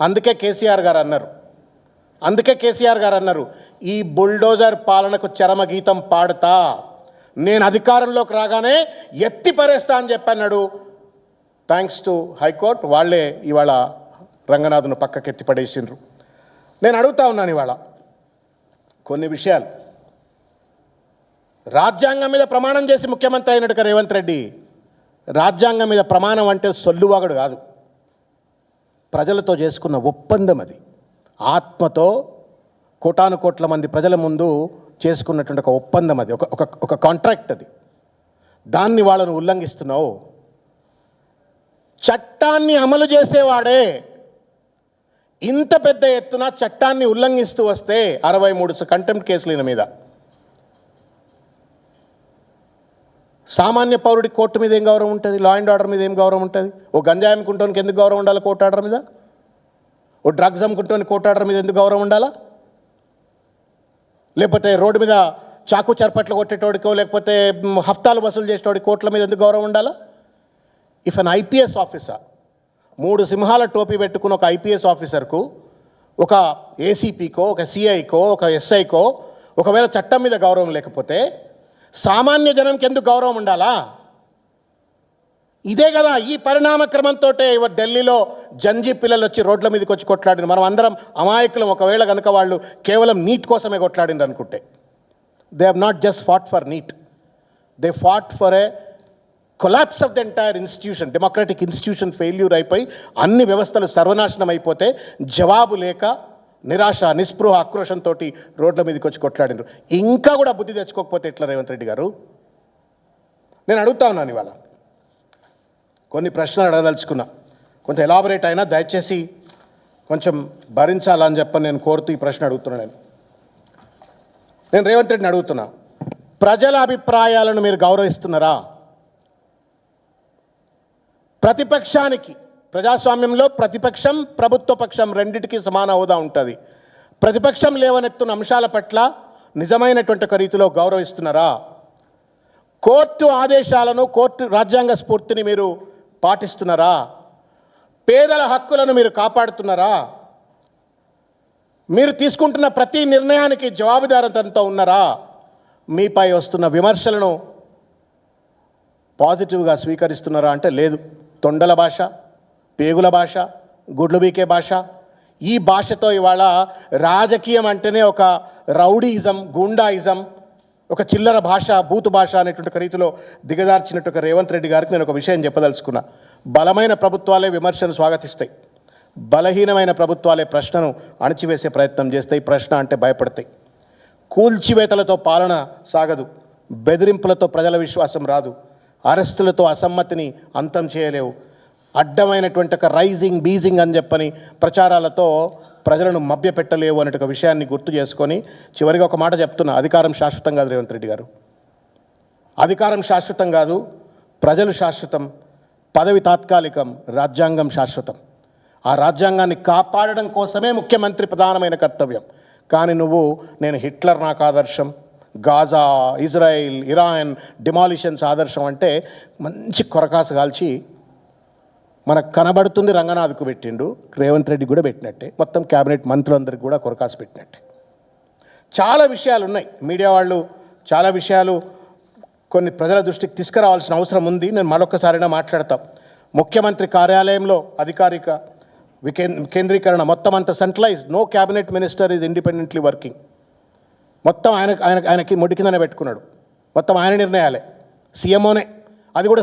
అందుకే కేసీఆర్ గారు అన్నారు ఈ బుల్డోజర్ పాలనకు చరమగీతం పాడతా నేను అధికారంలోకి రాగానే ఎత్తి పరేస్తా అని చెప్పన్నాడు. థ్యాంక్స్ టు హైకోర్టు వాళ్ళే ఇవాళ రంగనాథ్ను పక్కకి ఎత్తి పడేసిండ్రు. నేను అడుగుతా ఉన్నాను ఇవాళ కొన్ని విషయాలు. రాజ్యాంగం మీద ప్రమాణం చేసి ముఖ్యమంత్రి అయినట్టుగా రేవంత్ రెడ్డి రాజ్యాంగం మీద ప్రమాణం అంటే సొల్లువాగడు కాదు, ప్రజలతో చేసుకున్న ఒప్పందం అది. ఆత్మతో కోటాను కోట్ల మంది ప్రజల ముందు చేసుకున్నటువంటి ఒక ఒప్పందం అది, ఒక కాంట్రాక్ట్ అది. దాన్ని వాళ్ళను ఉల్లంఘిస్తున్నావు. చట్టాన్ని అమలు చేసేవాడే ఇంత పెద్ద ఎత్తున చట్టాన్ని ఉల్లంఘిస్తూ వస్తే 63 కంటెంప్ట్ కేసులు ఈయన మీద. సామాన్య పౌరుడి కోర్టు మీద ఏం గౌరవం ఉంటుంది? లా అండ్ ఆర్డర్ మీద ఏం గౌరవం ఉంటుంది? ఓ గంజాయి అమ్ముకుంటానికి ఎందుకు గౌరవం ఉండాలి కోర్టు ఆర్డర్ మీద? ఓ డ్రగ్స్ అమ్ముకుంటానికి కోర్టు ఆర్డర్ మీద ఎందుకు గౌరవం ఉండాలా? లేకపోతే రోడ్డు మీద చాకు చర్పట్లు కొట్టేటోడికో లేకపోతే హఫ్తాలు వసూలు చేసేటోడి కోర్టుల మీద ఎందుకు గౌరవం ఉండాలా? ఇఫ్ అన్ ఐపీఎస్ ఆఫీసర్ 3 సింహాల టోపీ పెట్టుకున్న ఒక ఐపీఎస్ ఆఫీసర్కు, ఒక ఏసీపీకో, ఒక సిఐకో, ఒక ఎస్ఐకో ఒకవేళ చట్టం మీద గౌరవం లేకపోతే సామాన్య జనంకి ఎందుకు గౌరవం ఉండాలా? ఇదే కదా ఈ పరిణామ క్రమంతో ఢిల్లీలో జంజీ పిల్లలు వచ్చి రోడ్ల మీదకి వచ్చి కొట్లాడిన మనం అందరం అమాయకులం. ఒకవేళ కనుక వాళ్ళు కేవలం నీట్ కోసమే కొట్లాడిండ్రు అనుకుంటే. They have not just fought for NEET, they fought for a collapse of the entire institution. Democratic institution failure అయిపోయి అన్ని వ్యవస్థలు సర్వనాశనం అయిపోతే జవాబు లేక నిరాశ నిస్పృహ ఆక్రోషంతో రోడ్ల మీదకి వచ్చి కొట్లాడినారు. ఇంకా కూడా బుద్ధి తెచ్చుకోకపోతే ఎట్లా రేవంత్ రెడ్డి గారు? నేను అడుగుతా ఉన్నాను ఇవాళ కొన్ని ప్రశ్నలు అడగదలుచుకున్నా. కొంచెం ఎలాబొరేట్ అయినా దయచేసి కొంచెం భరించాలని చెప్పని నేను కోరుతూ ఈ ప్రశ్న అడుగుతున్నాను. నేను రేవంత్ రెడ్డిని అడుగుతున్నా, ప్రజల అభిప్రాయాలను మీరు గౌరవిస్తున్నారా? ప్రతిపక్షానికి, ప్రజాస్వామ్యంలో ప్రతిపక్షం ప్రభుత్వ పక్షం రెండింటికి సమాన హోదా ఉంటుంది. ప్రతిపక్షం లేవనెత్తున్న అంశాల పట్ల నిజమైనటువంటి ఒక రీతిలో గౌరవిస్తున్నారా? కోర్టు ఆదేశాలను, కోర్టు రాజ్యాంగ స్ఫూర్తిని మీరు పాటిస్తున్నారా? పేదల హక్కులను మీరు కాపాడుతున్నారా? మీరు తీసుకుంటున్న ప్రతి నిర్ణయానికి జవాబుదారీతనంతో ఉన్నారా? మీపై వస్తున్న విమర్శలను పాజిటివ్గా స్వీకరిస్తున్నారా అంటే లేదు. తొండల భాష, పేగుల భాష, గుడ్లు బీకే భాష, ఈ భాషతో ఇవాళ రాజకీయం అంటేనే ఒక రౌడీయిజం, గూండాయిజం, ఒక చిల్లర భాష, బూతు భాష అనేటువంటి రీతిలో దిగదార్చినట్టు ఒక రేవంత్ రెడ్డి గారికి నేను ఒక విషయం చెప్పదలుచుకున్నా. బలమైన ప్రభుత్వాలే విమర్శను స్వాగతిస్తాయి, బలహీనమైన ప్రభుత్వాలే ప్రశ్నను అణచివేసే ప్రయత్నం చేస్తాయి, ప్రశ్న అంటే భయపడతాయి. కూల్చివేతలతో పాలన సాగదు, బెదిరింపులతో ప్రజల విశ్వాసం రాదు, అరెస్టులతో అసమ్మతిని అంతం చేయలేవు, అడ్డమైనటువంటి ఒక రైజింగ్ బీజింగ్ అని చెప్పని ప్రచారాలతో ప్రజలను మభ్యపెట్టలేవు అనే ఒక విషయాన్ని గుర్తు చేసుకొని చివరిగా ఒక మాట చెప్తున్నా. అధికారం శాశ్వతం కాదు రేవంత్ రెడ్డి గారు, అధికారం శాశ్వతం కాదు, ప్రజలు శాశ్వతం, పదవి తాత్కాలికం, రాజ్యాంగం శాశ్వతం. ఆ రాజ్యాంగాన్ని కాపాడడం కోసమే ముఖ్యమంత్రి ప్రధానమైన కర్తవ్యం. కానీ నువ్వు నేను హిట్లర్ నాకు ఆదర్శం, గాజా, ఇజ్రాయిల్, ఇరాన్ డిమాలిషన్స్ ఆదర్శం అంటే మంచి కొరకాసు కాల్చి మనకు కనబడుతుంది. రంగనాథ్కు పెట్టిండు, రేవంత్ రెడ్డి కూడా పెట్టినట్టే, మొత్తం క్యాబినెట్ మంత్రులందరికీ కూడా కొరకాసు పెట్టినట్టే. చాలా విషయాలు ఉన్నాయి, మీడియా వాళ్ళు చాలా విషయాలు కొన్ని ప్రజల దృష్టికి తీసుకురావాల్సిన అవసరం ఉంది. నేను మరొకసారైనా మాట్లాడతాం. ముఖ్యమంత్రి కార్యాలయంలో అధికారిక కేంద్రీకరణ మొత్తం అంతా centralise, no cabinet minister is independently working. మొత్తం ఆయనకి ముడి కిందనే పెట్టుకున్నాడు, మొత్తం ఆయన నిర్ణయాలే, సీఎంఓనే, అది కూడా